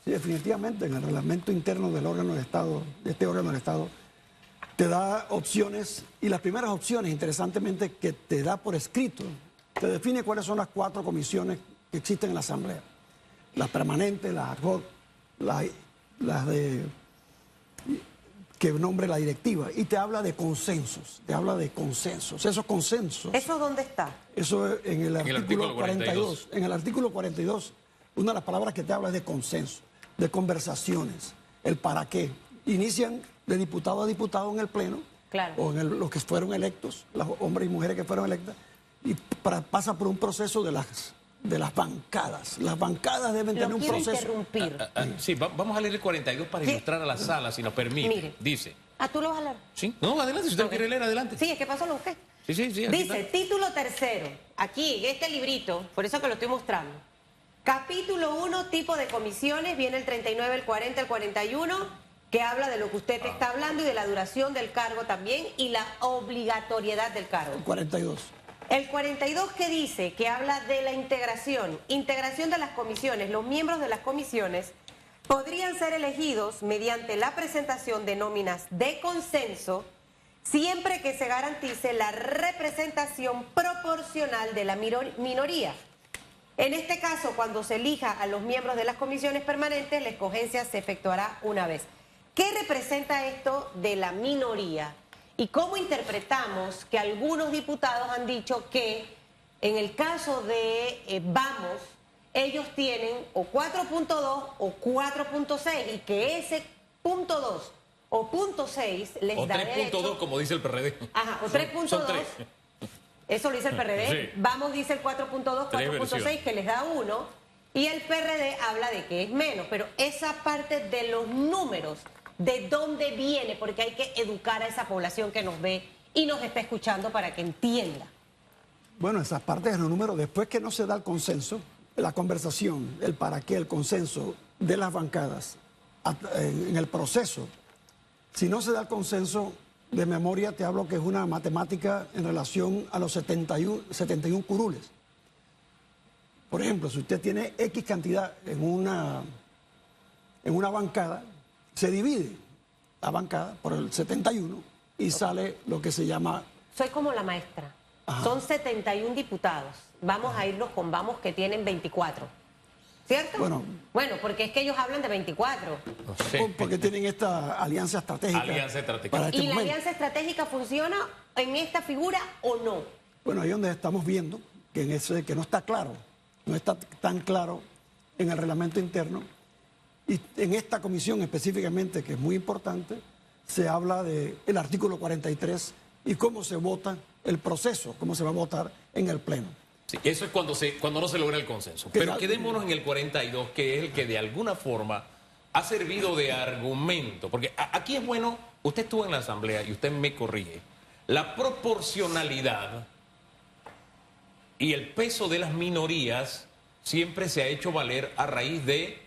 Sí, definitivamente, en el reglamento interno del órgano del Estado, de este órgano del Estado, te da opciones, y las primeras opciones, interesantemente, que te da por escrito, te define cuáles son las 4 comisiones que existen en la Asamblea. Las permanentes, las ad hoc, las de que nombre la directiva, y te habla de consensos, esos consensos. ¿Eso dónde está? Eso en el artículo 42. En el artículo 42, una de las palabras que te habla es de consenso, de conversaciones, el para qué. Inician de diputado a diputado en el Pleno, claro, o en los que fueron electos, los hombres y mujeres que fueron electas, y pasa por un proceso de las bancadas. Las bancadas deben tener un proceso. Interrumpir. Sí, vamos a leer el 42 para ilustrar a la sala, si nos permite. Mire. Dice. Ah, ¿tú lo vas a leer? Sí, no, adelante, si usted quiere leer, adelante. Sí, es que pasó lo busqué. Sí, sí, sí. Dice, título tercero, aquí en este librito, por eso que lo estoy mostrando. Capítulo 1, tipo de comisiones, viene el 39, el 40, el 41, que habla de lo que usted está hablando y de la duración del cargo también y la obligatoriedad del cargo. El 42. El 42 que dice, que habla de la integración de las comisiones, los miembros de las comisiones podrían ser elegidos mediante la presentación de nóminas de consenso siempre que se garantice la representación proporcional de la minoría. En este caso, cuando se elija a los miembros de las comisiones permanentes, la escogencia se efectuará una vez. ¿Qué representa esto de la minoría? ¿Y cómo interpretamos que algunos diputados han dicho que en el caso de Vamos, ellos tienen o 4.2 o 4.6 y que ese punto 2 o punto 6 les da derecho... O 3.2, como dice el PRD. Ajá, o 3.2. Eso lo dice el PRD. Sí. Vamos dice el 4.2, 4.6 que les da 1. Y el PRD habla de que es menos. Pero esa parte de los números... ¿De dónde viene? Porque hay que educar a esa población que nos ve y nos está escuchando para que entienda. Bueno, esas partes de los números, después que no se da el consenso, la conversación, el para qué, el consenso de las bancadas, en el proceso, si no se da el consenso, de memoria te hablo que es una matemática en relación a los 71 curules. Por ejemplo, si usted tiene X cantidad en una bancada, se divide la bancada por el 71 y sale lo que se llama... Soy como la maestra. Ajá. Son 71 diputados. Vamos a irnos con Vamos que tienen 24. ¿Cierto? Bueno, porque es que ellos hablan de 24. No sé. Porque tienen esta alianza estratégica. Para este ¿Y momento. la alianza estratégica funciona en esta figura o no? Bueno, ahí es donde estamos viendo que no está claro, no está tan claro en el reglamento interno. Y en esta comisión específicamente, que es muy importante, se habla del artículo 43 y cómo se vota el proceso, cómo se va a votar en el Pleno. Sí, eso es cuando no se logra el consenso. Pero quedémonos en el 42, que es el que de alguna forma ha servido de argumento. Porque aquí es bueno, usted estuvo en la Asamblea y usted me corrige, la proporcionalidad y el peso de las minorías siempre se ha hecho valer a raíz de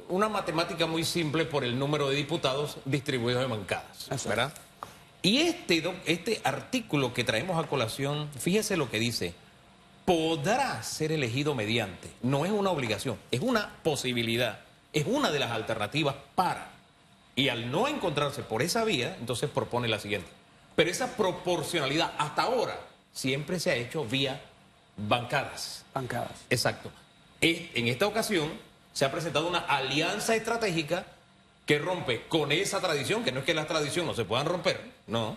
una matemática muy simple por el número de diputados distribuidos en bancadas, ¿verdad? Y este artículo que traemos a colación, fíjese lo que dice, podrá ser elegido mediante, no es una obligación, es una posibilidad, es una de las alternativas para. Y al no encontrarse por esa vía, entonces propone la siguiente. Pero esa proporcionalidad hasta ahora siempre se ha hecho vía bancadas. Bancadas. Exacto. En esta ocasión se ha presentado una alianza estratégica que rompe con esa tradición, que no es que las tradiciones no se puedan romper, no.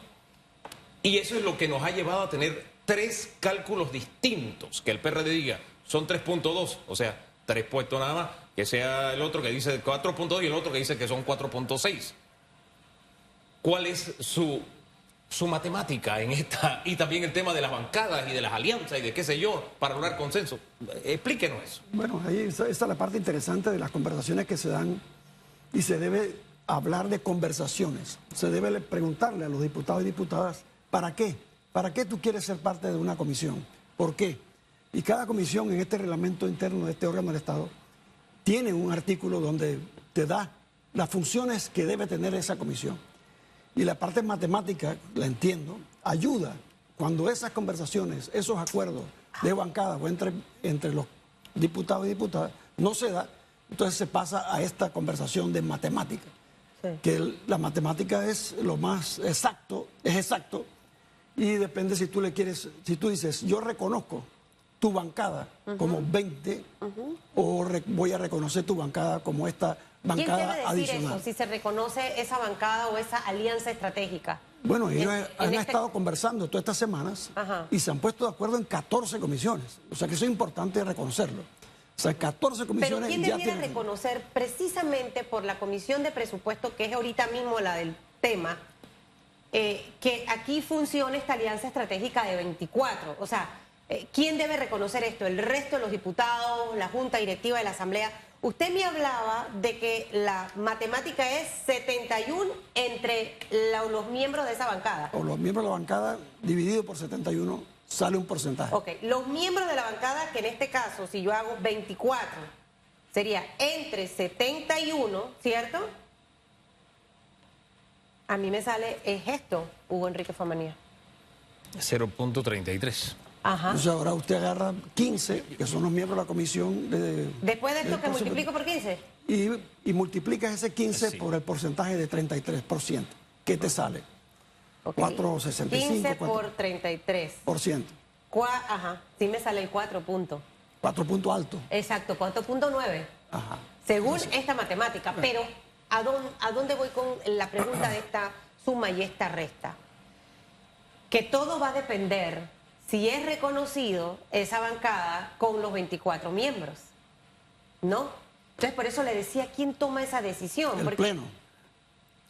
Y eso es lo que nos ha llevado a tener 3 cálculos distintos, que el PRD diga, son 3.2, o sea, 3 puestos nada más, que sea el otro que dice 4.2 y el otro que dice que son 4.6. ¿Cuál es su matemática en esta? Y también el tema de las bancadas y de las alianzas y de qué sé yo, para lograr consenso. Explíquenos eso. Bueno, ahí esa es la parte interesante de las conversaciones que se dan y se debe hablar de conversaciones. Se debe preguntarle a los diputados y diputadas, ¿para qué? ¿Para qué tú quieres ser parte de una comisión? ¿Por qué? Y cada comisión en este reglamento interno de este órgano del Estado tiene un artículo donde te da las funciones que debe tener esa comisión. Y la parte matemática, la entiendo, ayuda cuando esas conversaciones, esos acuerdos de bancada o entre los diputados y diputadas no se da, entonces se pasa a esta conversación de matemática. Sí. Que la matemática es lo más exacto, es exacto, y depende si tú le quieres, si tú dices, yo reconozco tu bancada como 20, o voy a reconocer tu bancada como esta bancada ¿Quién debe decir adicional. eso, si se reconoce esa bancada o esa alianza estratégica? Bueno, ellos han este- estado conversando todas estas semanas y se han puesto de acuerdo en 14 comisiones. O sea que eso es importante reconocerlo. O sea, 14 comisiones Pero ¿quién ya debiera tienen... reconocer precisamente por la comisión de presupuesto, que es ahorita mismo la del tema, que aquí funcione esta alianza estratégica de 24? O sea, ¿quién debe reconocer esto? ¿El resto de los diputados, la junta directiva de la asamblea? Usted me hablaba de que la matemática es 71 entre los miembros de esa bancada. O los miembros de la bancada dividido por 71 sale un porcentaje. Ok, los miembros de la bancada, que en este caso, si yo hago 24, sería entre 71, ¿cierto? A mí me sale, es esto, Hugo Enrique Famanía. 0.33. Ajá. Entonces ahora usted agarra 15, que son los miembros de la comisión de... Después de esto que presupuesto, multiplico por 15. y multiplicas ese 15 Sí. por el porcentaje de 33%. ¿Qué te sale? Ok. 4.65, 15 por 33. Ajá, sí me sale el 4 punto. 4 puntos altos. Exacto, 4.9. Ajá. Según esta matemática. Pero, ¿a dónde voy con la pregunta de esta suma y esta resta? Que todo va a depender si es reconocido esa bancada con los 24 miembros. ¿No? Entonces, por eso le decía, ¿quién toma esa decisión? El Porque, pleno.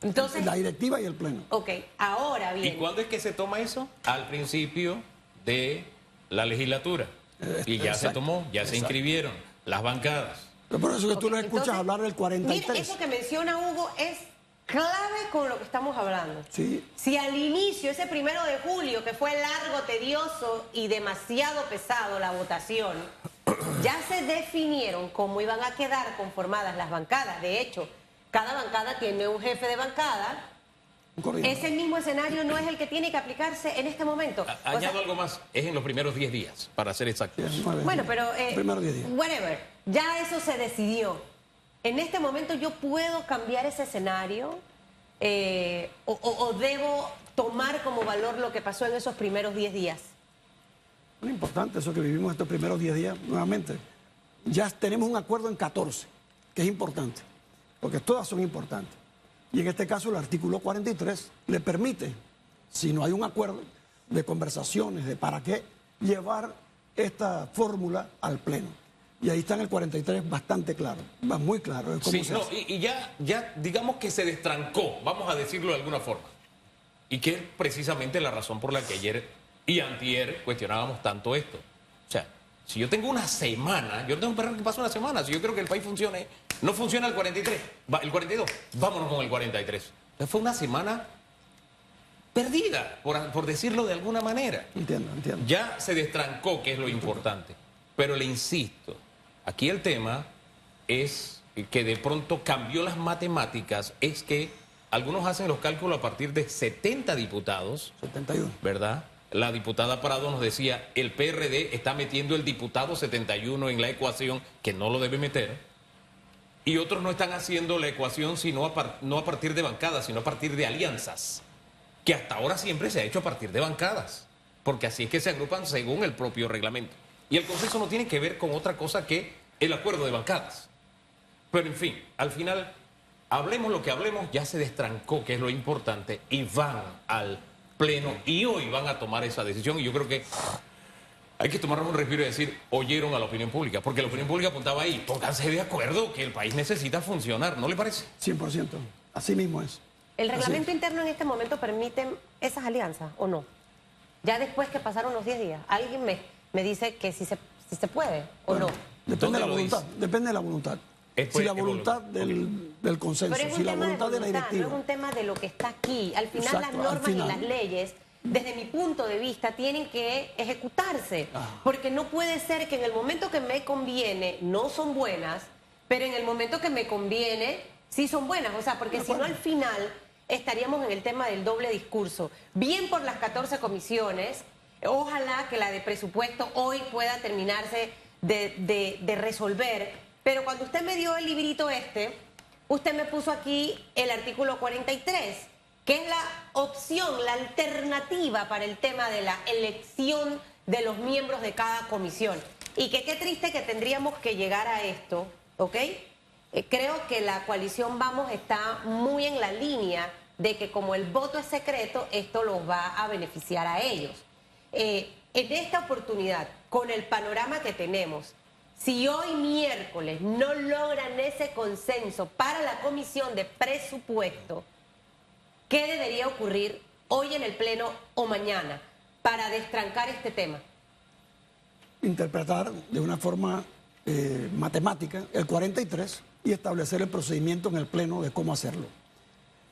entonces, La directiva y el pleno. ok, ahora ¿Y bien. cuándo es que se toma eso? Al principio de la legislatura. Y ya se Exacto, tomó, ya se exacto. inscribieron las bancadas. Es por eso que tú Ok, lo escuchas entonces, hablar del 43. Mira, eso que menciona Hugo es clave con lo que estamos hablando. Sí. Si al inicio, ese 1 de julio, que fue largo, tedioso y demasiado pesado la votación, ya se definieron cómo iban a quedar conformadas las bancadas. De hecho, cada bancada tiene un jefe de bancada. Un coordinador. Ese mismo escenario no es el que tiene que aplicarse en este momento. O sea, Añado algo más, es en los primeros 10 días, para ser Sí, exactos. 9 bueno, días. pero Primero 10 días. whatever, ya eso se decidió. En este momento yo puedo cambiar ese escenario o debo tomar como valor lo que pasó en esos primeros 10 días. Es importante eso que vivimos estos primeros 10 días, nuevamente. Ya tenemos un acuerdo en 14, que es importante, porque todas son importantes. Y en este caso el artículo 43 le permite, si no hay un acuerdo de conversaciones, de para qué, llevar esta fórmula al Pleno. Y ahí está en el 43 bastante claro, va muy claro. Es cómo Sí, se no, hace. y ya digamos que se destrancó, vamos a decirlo de alguna forma. Y que es precisamente la razón por la que ayer y antier cuestionábamos tanto esto. O sea, si yo tengo una semana, yo no tengo que esperar que pase una semana, si yo creo que el país funcione, no funciona el 43, el 42, vámonos con el 43. Entonces fue una semana perdida, por decirlo de alguna manera. Entiendo. Ya se destrancó, que es lo importante. Pero le insisto, aquí el tema es que de pronto cambió las matemáticas, es que algunos hacen los cálculos a partir de 70 diputados, 71. ¿verdad? La diputada Prado nos decía, el PRD está metiendo el diputado 71 en la ecuación, que no lo debe meter, y otros no están haciendo la ecuación sino no a partir de bancadas, sino a partir de alianzas, que hasta ahora siempre se ha hecho a partir de bancadas, porque así es que se agrupan según el propio reglamento. Y el consenso no tiene que ver con otra cosa que el acuerdo de bancadas. Pero en fin, al final, hablemos lo que hablemos, ya se destrancó, que es lo importante, y van al Pleno y hoy van a tomar esa decisión. Y yo creo que hay que tomarnos un respiro y decir, oyeron a la opinión pública, porque la opinión pública apuntaba ahí, pónganse de acuerdo que el país necesita funcionar, ¿no le parece? 100%. Así mismo es. ¿El Así reglamento es. interno en este momento permite esas alianzas o no? Ya después que pasaron los 10 días, alguien me dice que si se puede o Bueno, no. Depende ¿Dónde de la lo voluntad. dice? Depende de la voluntad. Es Si la es voluntad del consenso, Pero es si un la tema de voluntad de la voluntad, no directiva. es un tema de lo que está aquí. Al final Exacto, las al normas final. y las leyes, desde mi punto de vista, tienen que ejecutarse. Porque no puede ser que en el momento que me conviene no son buenas, pero en el momento que me conviene sí son buenas. O sea, porque si no al final estaríamos en el tema del doble discurso. Bien por las 14 comisiones, ojalá que la de presupuesto hoy pueda terminarse de resolver, pero cuando usted me dio el librito usted me puso aquí el artículo 43, que es la opción, la alternativa para el tema de la elección de los miembros de cada comisión. Y que qué triste que tendríamos que llegar a esto, ¿ok? Creo que la coalición Vamos está muy en la línea de que como el voto es secreto, esto los va a beneficiar a ellos. En esta oportunidad, con el panorama que tenemos, si hoy miércoles no logran ese consenso para la comisión de presupuesto, ¿qué debería ocurrir hoy en el Pleno o mañana para destrancar este tema? Interpretar de una forma matemática el 43 y establecer el procedimiento en el Pleno de cómo hacerlo.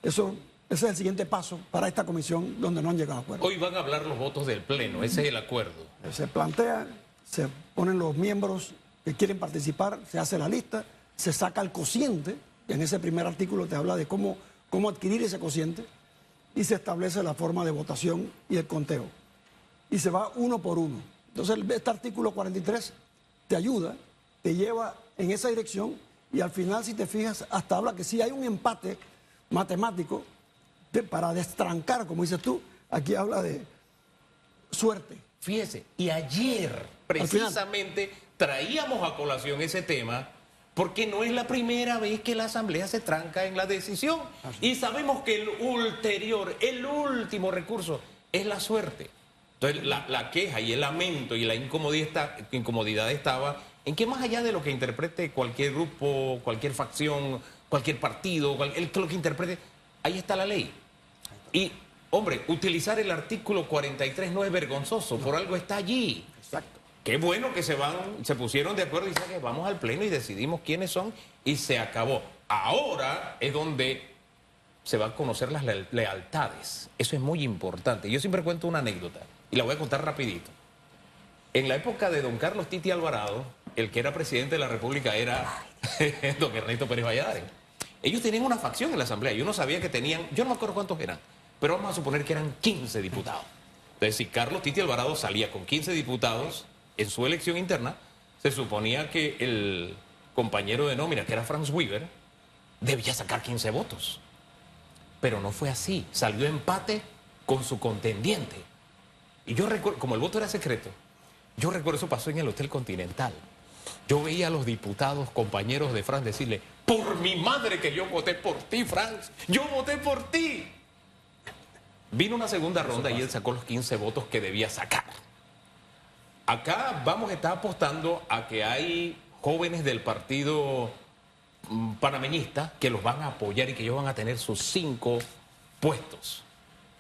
Ese es el siguiente paso para esta comisión donde no han llegado a acuerdo. Hoy van a hablar los votos del Pleno, ese es el acuerdo. Se plantea, se ponen los miembros que quieren participar, se hace la lista, se saca el cociente, y en ese primer artículo te habla de cómo adquirir ese cociente, y se establece la forma de votación y el conteo. Y se va uno por uno. Entonces, este artículo 43 te ayuda, te lleva en esa dirección, y al final, si te fijas, hasta habla que si hay un empate matemático para destrancar, como dices tú, aquí habla de suerte. Fíjese, y ayer precisamente traíamos a colación ese tema porque no es la primera vez que la Asamblea se tranca en la decisión. Y sabemos que el ulterior, el último recurso, es la suerte. Entonces, la queja y el lamento y la incomodidad estaba en que más allá de lo que interprete cualquier grupo, cualquier facción, cualquier partido, lo que interprete, ahí está la ley. Y, hombre, utilizar el artículo 43 no es vergonzoso, por algo está allí. Exacto. Qué bueno que se pusieron de acuerdo y dicen que vamos al Pleno y decidimos quiénes son y se acabó. Ahora es donde se van a conocer las lealtades. Eso es muy importante. Yo siempre cuento una anécdota y la voy a contar rapidito. En la época de don Carlos Titi Alvarado, el que era presidente de la República era don Ernesto Pérez Valladares. Ellos tenían una facción en la Asamblea y uno sabía que tenían, yo no me acuerdo cuántos eran, pero vamos a suponer que eran 15 diputados. Entonces, si Carlos Titi Alvarado salía con 15 diputados en su elección interna, se suponía que el compañero de nómina, que era Franz Weber, debía sacar 15 votos. Pero no fue así, salió empate con su contendiente. Y yo recuerdo, como el voto era secreto, yo recuerdo eso pasó en el Hotel Continental. Yo veía a los diputados, compañeros de Franz, decirle, por mi madre que yo voté por ti, Franz, yo voté por ti. Vino una segunda ronda y él sacó los 15 votos que debía sacar. Acá Vamos a estar apostando a que hay jóvenes del partido panameñista que los van a apoyar y que ellos van a tener sus 5 puestos.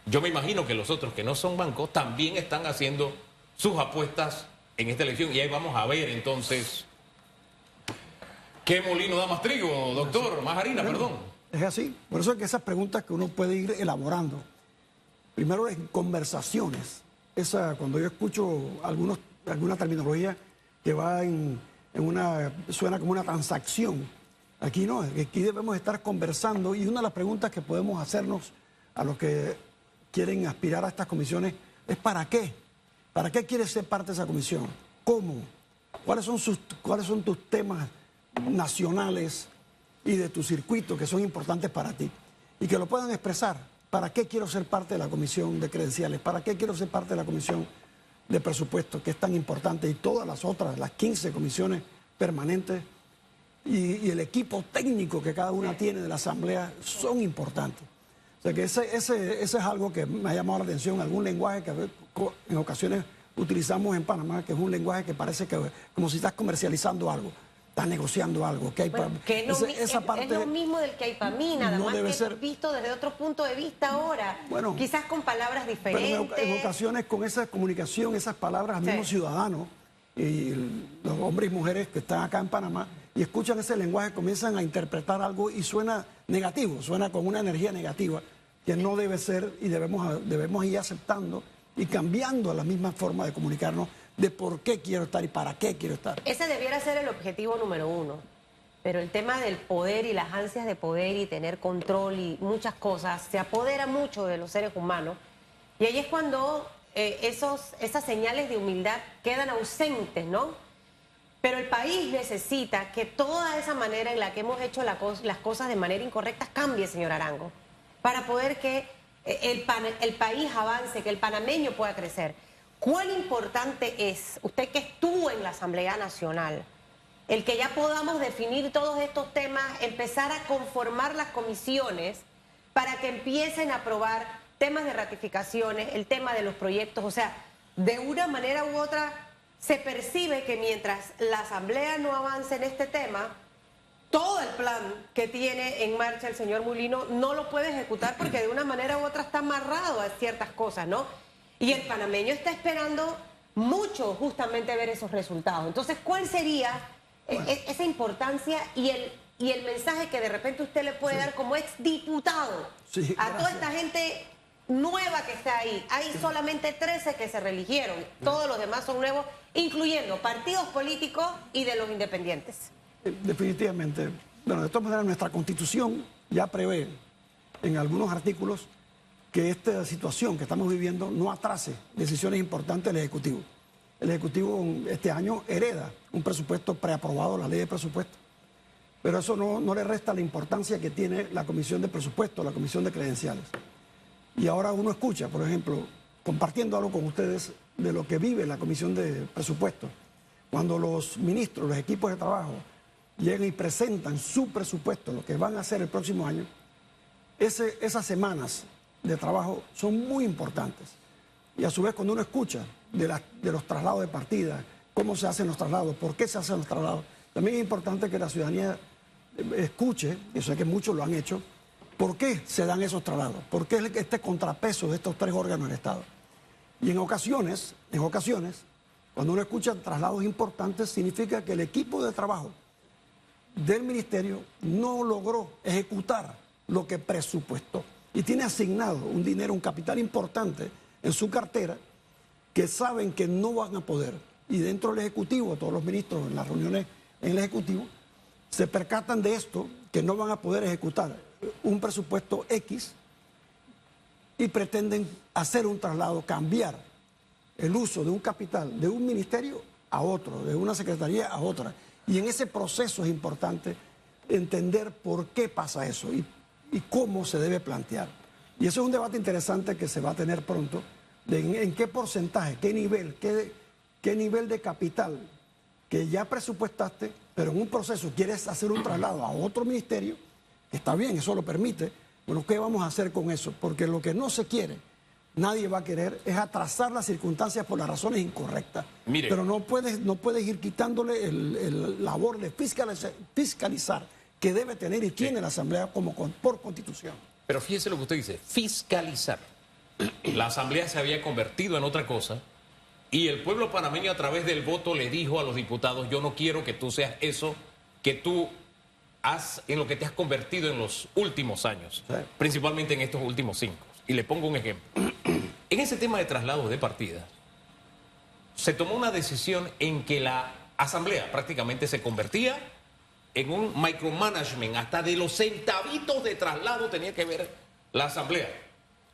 Yo me imagino que los otros que no son bancos también están haciendo sus apuestas en esta elección y ahí vamos a ver entonces qué molino da más trigo, doctor, más harina, perdón. Es así, por eso es que esas preguntas que uno puede ir elaborando, primero en conversaciones, cuando yo escucho alguna terminología que va suena como una transacción, aquí no, aquí debemos estar conversando y una de las preguntas que podemos hacernos a los que quieren aspirar a estas comisiones es ¿para qué? ¿Para qué quieres ser parte de esa comisión? ¿Cómo? ¿Cuáles son tus temas nacionales y de tu circuito que son importantes para ti? Y que lo puedan expresar. ¿Para qué quiero ser parte de la comisión de credenciales? ¿Para qué quiero ser parte de la comisión de presupuesto, que es tan importante? Y todas las otras, las 15 comisiones permanentes y el equipo técnico que cada una tiene de la Asamblea son importantes. O sea que ese es algo que me ha llamado la atención, algún lenguaje que en ocasiones utilizamos en Panamá, que es un lenguaje que parece que como si estás comercializando algo, estás negociando algo. Que hay esa parte es lo mismo del que hay para mí, nada más que ser visto desde otro punto de vista ahora, bueno, quizás con palabras diferentes. Pero en ocasiones con esa comunicación, esas palabras al mismo ciudadano, y los hombres y mujeres que están acá en Panamá, y escuchan ese lenguaje, comienzan a interpretar algo y suena negativo, suena con una energía negativa, que no debe ser y debemos ir aceptando y cambiando la misma forma de comunicarnos de por qué quiero estar y para qué quiero estar. Ese debiera ser el objetivo número 1, pero el tema del poder y las ansias de poder y tener control y muchas cosas se apodera mucho de los seres humanos y ahí es cuando esas señales de humildad quedan ausentes, ¿no? pero el país necesita que toda esa manera en la que hemos hecho las cosas de manera incorrecta cambie, señor Arango, para poder que el país avance, que el panameño pueda crecer. ¿Cuán importante es, usted que estuvo en la Asamblea Nacional, el que ya podamos definir todos estos temas, empezar a conformar las comisiones para que empiecen a aprobar temas de ratificaciones, el tema de los proyectos? O sea, de una manera u otra se percibe que mientras la Asamblea no avance en este tema, todo el plan que tiene en marcha el señor Mulino no lo puede ejecutar porque de una manera u otra está amarrado a ciertas cosas, ¿no? Y el panameño está esperando mucho justamente ver esos resultados. Entonces, ¿cuál sería esa importancia y el mensaje que de repente usted le puede dar como exdiputado a toda esta gente nueva que está ahí? Hay solamente 13 que se reeligieron, todos los demás son nuevos, incluyendo partidos políticos y de los independientes. Definitivamente. Bueno, de todas maneras, nuestra Constitución ya prevé en algunos artículos que esta situación que estamos viviendo no atrase decisiones importantes del Ejecutivo. El Ejecutivo este año hereda un presupuesto preaprobado, la ley de presupuesto, pero eso no le resta la importancia que tiene la Comisión de Presupuesto, la Comisión de Credenciales. Y ahora uno escucha, por ejemplo, compartiendo algo con ustedes de lo que vive la Comisión de Presupuesto, cuando los ministros, los equipos de trabajo llegan y presentan su presupuesto, lo que van a hacer el próximo año, esas semanas de trabajo son muy importantes. Y a su vez, cuando uno escucha de los traslados de partida, cómo se hacen los traslados, por qué se hacen los traslados, también es importante que la ciudadanía escuche, y sé que muchos lo han hecho, por qué se dan esos traslados, por qué este contrapeso de estos tres órganos del Estado. Y en ocasiones, cuando uno escucha traslados importantes, significa que el equipo de trabajo del ministerio no logró ejecutar lo que presupuestó y tiene asignado un dinero, un capital importante en su cartera que saben que no van a poder. Y dentro del Ejecutivo, todos los ministros en las reuniones en el Ejecutivo se percatan de esto, que no van a poder ejecutar un presupuesto X y pretenden hacer un traslado, cambiar el uso de un capital de un ministerio a otro, de una secretaría a otra. Y en ese proceso es importante entender por qué pasa eso y cómo se debe plantear. Y eso es un debate interesante que se va a tener pronto, de en qué porcentaje, qué nivel de capital que ya presupuestaste, pero en un proceso quieres hacer un traslado a otro ministerio, está bien, eso lo permite. Bueno, ¿qué vamos a hacer con eso? Porque lo que no se quiere, nadie va a querer, es atrasar las circunstancias por las razones incorrectas. Mire, pero no puedes ir quitándole el labor de fiscalizar que debe tener y tiene la Asamblea por Constitución. Pero fíjese lo que usted dice, fiscalizar. La Asamblea se había convertido en otra cosa y el pueblo panameño a través del voto le dijo a los diputados: yo no quiero que tú seas eso que tú en lo que te has convertido en los últimos años, sí, principalmente en estos últimos 5. Y le pongo un ejemplo. En ese tema de traslados de partida, se tomó una decisión en que la Asamblea prácticamente se convertía en un micromanagement, hasta de los centavitos de traslado tenía que ver la Asamblea.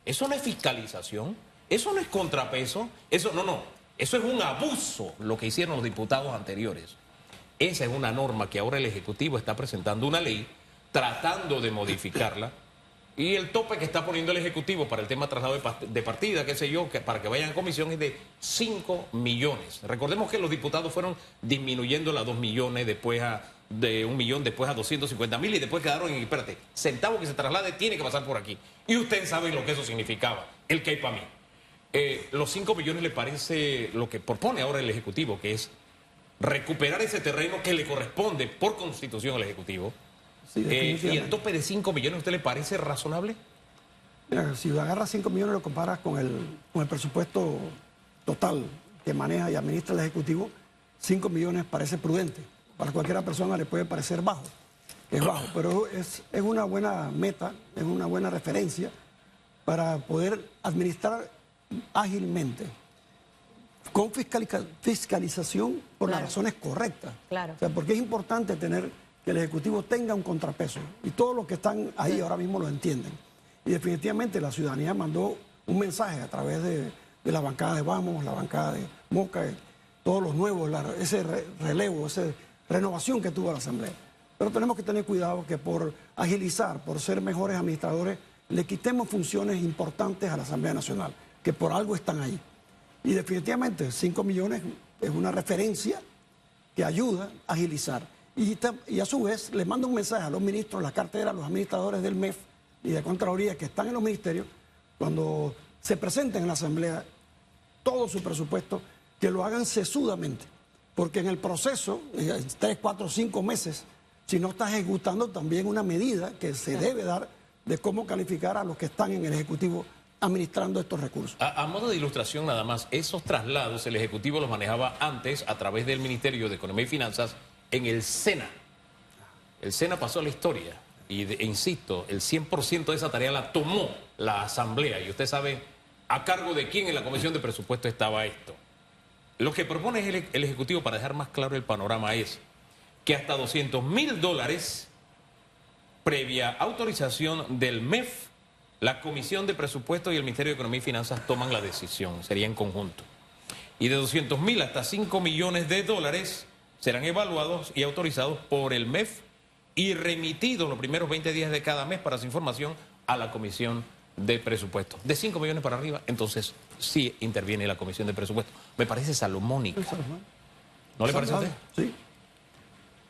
Eso no es fiscalización, eso no es contrapeso, eso es un abuso lo que hicieron los diputados anteriores. Esa es una norma que ahora el Ejecutivo está presentando una ley, tratando de modificarla, y el tope que está poniendo el Ejecutivo para el tema de traslado de partida, qué sé yo, para que vayan a comisión es de 5 millones. Recordemos que los diputados fueron disminuyendo a 2 millones, después de 1 millón, después a 250.000 y después quedaron en, espérate, centavo que se traslade tiene que pasar por aquí. Y ustedes saben lo que eso significaba, el que hay para mí. Los 5 millones le parece lo que propone ahora el Ejecutivo, que es recuperar ese terreno que le corresponde por Constitución al Ejecutivo. Sí, ¿y el tope de 5 millones a usted le parece razonable? Mira, si agarras 5 millones y lo comparas con el presupuesto total que maneja y administra el Ejecutivo, 5 millones parece prudente. Para cualquier persona le puede parecer bajo, es bajo, pero es una buena meta, es una buena referencia para poder administrar ágilmente, con fiscalización por las razones correctas. Claro. O sea, porque es importante que el Ejecutivo tenga un contrapeso y todos los que están ahí ahora mismo lo entienden. Y definitivamente la ciudadanía mandó un mensaje a través de la bancada de Vamos, la bancada de Moca, todos los nuevos, ese relevo, esa renovación que tuvo la Asamblea. Pero tenemos que tener cuidado que por agilizar, por ser mejores administradores, le quitemos funciones importantes a la Asamblea Nacional, que por algo están ahí. Y definitivamente 5 millones es una referencia que ayuda a agilizar. Y a su vez le mando un mensaje a los ministros, las carteras, los administradores del MEF y de Contraloría que están en los ministerios, cuando se presenten en la Asamblea todo su presupuesto, que lo hagan sesudamente. Porque en el proceso, 3, 4, 5 meses, si no estás ejecutando también una medida que se debe dar de cómo calificar a los que están en el Ejecutivo administrando estos recursos. A modo de ilustración nada más, esos traslados el Ejecutivo los manejaba antes a través del Ministerio de Economía y Finanzas en el SENA. El SENA pasó a la historia y, insisto, el 100% de esa tarea la tomó la Asamblea y usted sabe a cargo de quién en la Comisión de Presupuesto estaba esto. Lo que propone el Ejecutivo, para dejar más claro el panorama, es que hasta $200.000, previa autorización del MEF, la Comisión de Presupuesto y el Ministerio de Economía y Finanzas toman la decisión, sería en conjunto. Y de 200.000 hasta $5 millones serán evaluados y autorizados por el MEF y remitidos los primeros 20 días de cada mes para su información a la Comisión de Presupuesto. De 5 millones para arriba, entonces sí interviene la Comisión de Presupuesto. Me parece salomónica. ¿No le parece a usted? Sí.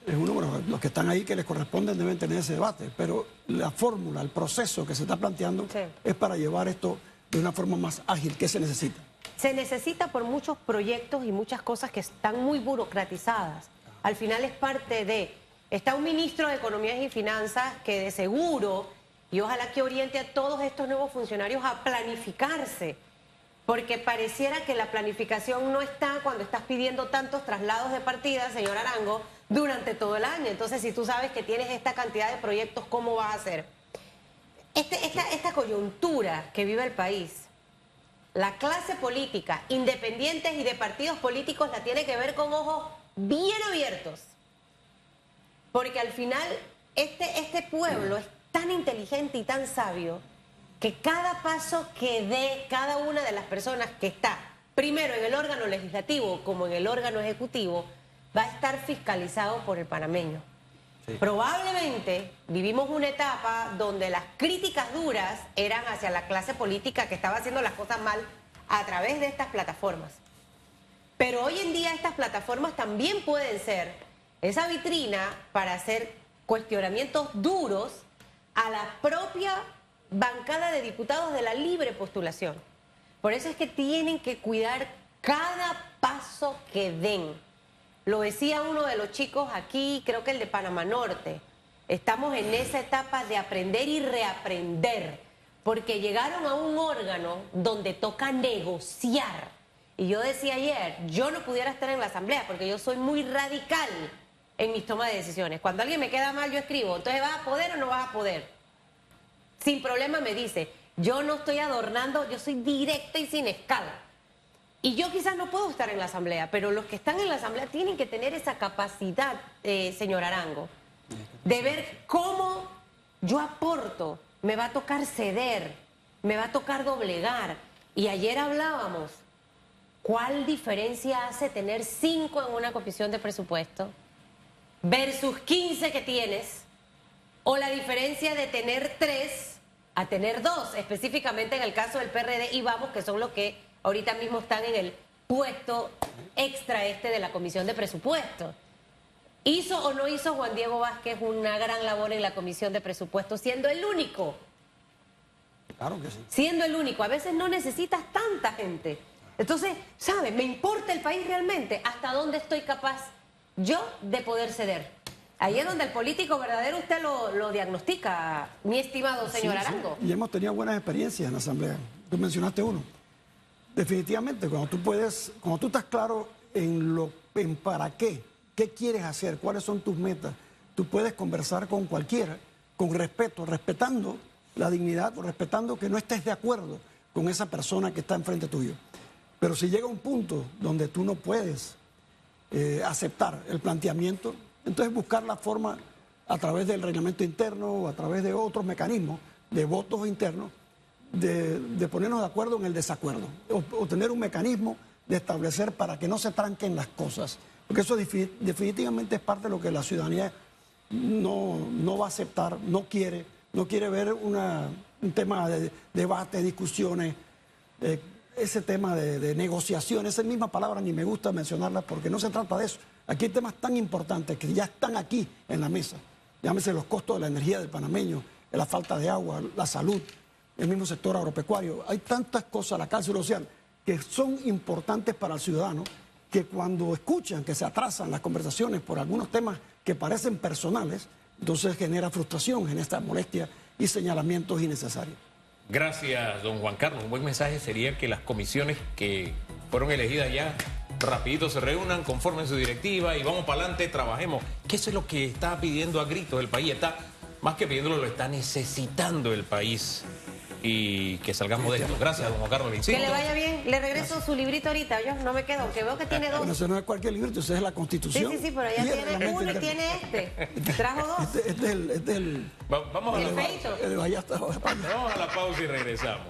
Es un número. Los que están ahí que les corresponden deben tener ese debate, pero la fórmula, el proceso que se está planteando es para llevar esto de una forma más ágil. ¿Qué se necesita? Se necesita por muchos proyectos y muchas cosas que están muy burocratizadas. Al final es parte de... Está un ministro de Economía y Finanzas que de seguro, y ojalá que oriente a todos estos nuevos funcionarios a planificarse, porque pareciera que la planificación no está cuando estás pidiendo tantos traslados de partida, señor Arango, durante todo el año. Entonces, si tú sabes que tienes esta cantidad de proyectos, ¿cómo vas a hacer? Esta coyuntura que vive el país, la clase política, independientes y de partidos políticos, la tiene que ver con ojos bien abiertos. Porque al final, este pueblo es tan inteligente y tan sabio que cada paso que dé cada una de las personas que está, primero en el órgano legislativo como en el órgano ejecutivo, va a estar fiscalizado por el panameño. Sí. Probablemente vivimos una etapa donde las críticas duras eran hacia la clase política que estaba haciendo las cosas mal a través de estas plataformas. Pero hoy en día estas plataformas también pueden ser esa vitrina para hacer cuestionamientos duros a la propia bancada de diputados de la libre postulación. Por eso es que tienen que cuidar cada paso que den. Lo decía uno de los chicos aquí, creo que el de Panamá Norte. Estamos en esa etapa de aprender y reaprender, porque llegaron a un órgano donde toca negociar. Y yo decía ayer, yo no pudiera estar en la asamblea porque yo soy muy radical en mis tomas de decisiones. Cuando alguien me queda mal, yo escribo, entonces, ¿vas a poder o no vas a poder? Sin problema me dice, yo no estoy adornando, yo soy directa y sin escala. Y yo quizás no puedo estar en la asamblea, pero los que están en la asamblea tienen que tener esa capacidad, señor Arango, de ver cómo yo aporto, me va a tocar ceder, me va a tocar doblegar. Y ayer hablábamos, ¿cuál diferencia hace tener 5 en una comisión de presupuesto versus 15 que tienes? O la diferencia de tener 3 a tener 2, específicamente en el caso del PRD y Vamos, que son los que ahorita mismo están en el puesto extra de la Comisión de Presupuestos. ¿Hizo o no hizo Juan Diego Vázquez una gran labor en la Comisión de Presupuestos, siendo el único? Claro que sí. Siendo el único. A veces no necesitas tanta gente. Entonces, ¿sabes? ¿Me importa el país realmente? ¿Hasta dónde estoy capaz yo de poder ceder? Ahí es donde el político verdadero usted lo diagnostica, mi estimado señor Arango. Sí. Y hemos tenido buenas experiencias en la Asamblea. Tú mencionaste uno. Definitivamente, cuando tú estás claro en para qué quieres hacer, cuáles son tus metas, tú puedes conversar con cualquiera, con respeto, respetando la dignidad o respetando que no estés de acuerdo con esa persona que está enfrente tuyo. Pero si llega un punto donde tú no puedes aceptar el planteamiento, entonces buscar la forma a través del reglamento interno o a través de otros mecanismos de votos internos de ponernos de acuerdo en el desacuerdo o tener un mecanismo de establecer para que no se tranquen las cosas. Porque eso definitivamente es parte de lo que la ciudadanía no va a aceptar, no quiere ver un tema de debate, discusiones, ese tema de negociación, esa misma palabra ni me gusta mencionarla porque no se trata de eso. Aquí hay temas tan importantes que ya están aquí en la mesa. Llámese los costos de la energía del panameño, la falta de agua, la salud, el mismo sector agropecuario. Hay tantas cosas, la cárcel social, que son importantes para el ciudadano, que cuando escuchan que se atrasan las conversaciones por algunos temas que parecen personales, entonces genera frustración, genera molestia y señalamientos innecesarios. Gracias, don Juan Carlos. Un buen mensaje sería que las comisiones que fueron elegidas ya rapidito se reúnan, conformen su directiva y vamos para adelante, trabajemos. Que eso es lo que está pidiendo a gritos el país. Está, más que pidiéndolo, lo está necesitando el país. Y que salgamos de esto. Gracias, don Juan Carlos. Que le vaya bien. Le regreso su librito ahorita. Yo no me quedo, aunque veo que tiene dos. Bueno, ese no es cualquier librito, ese es la Constitución. Sí, pero ella tiene uno y tiene este. Trajo dos. Este es el Vamos a el feito. Vamos a la pausa y regresamos.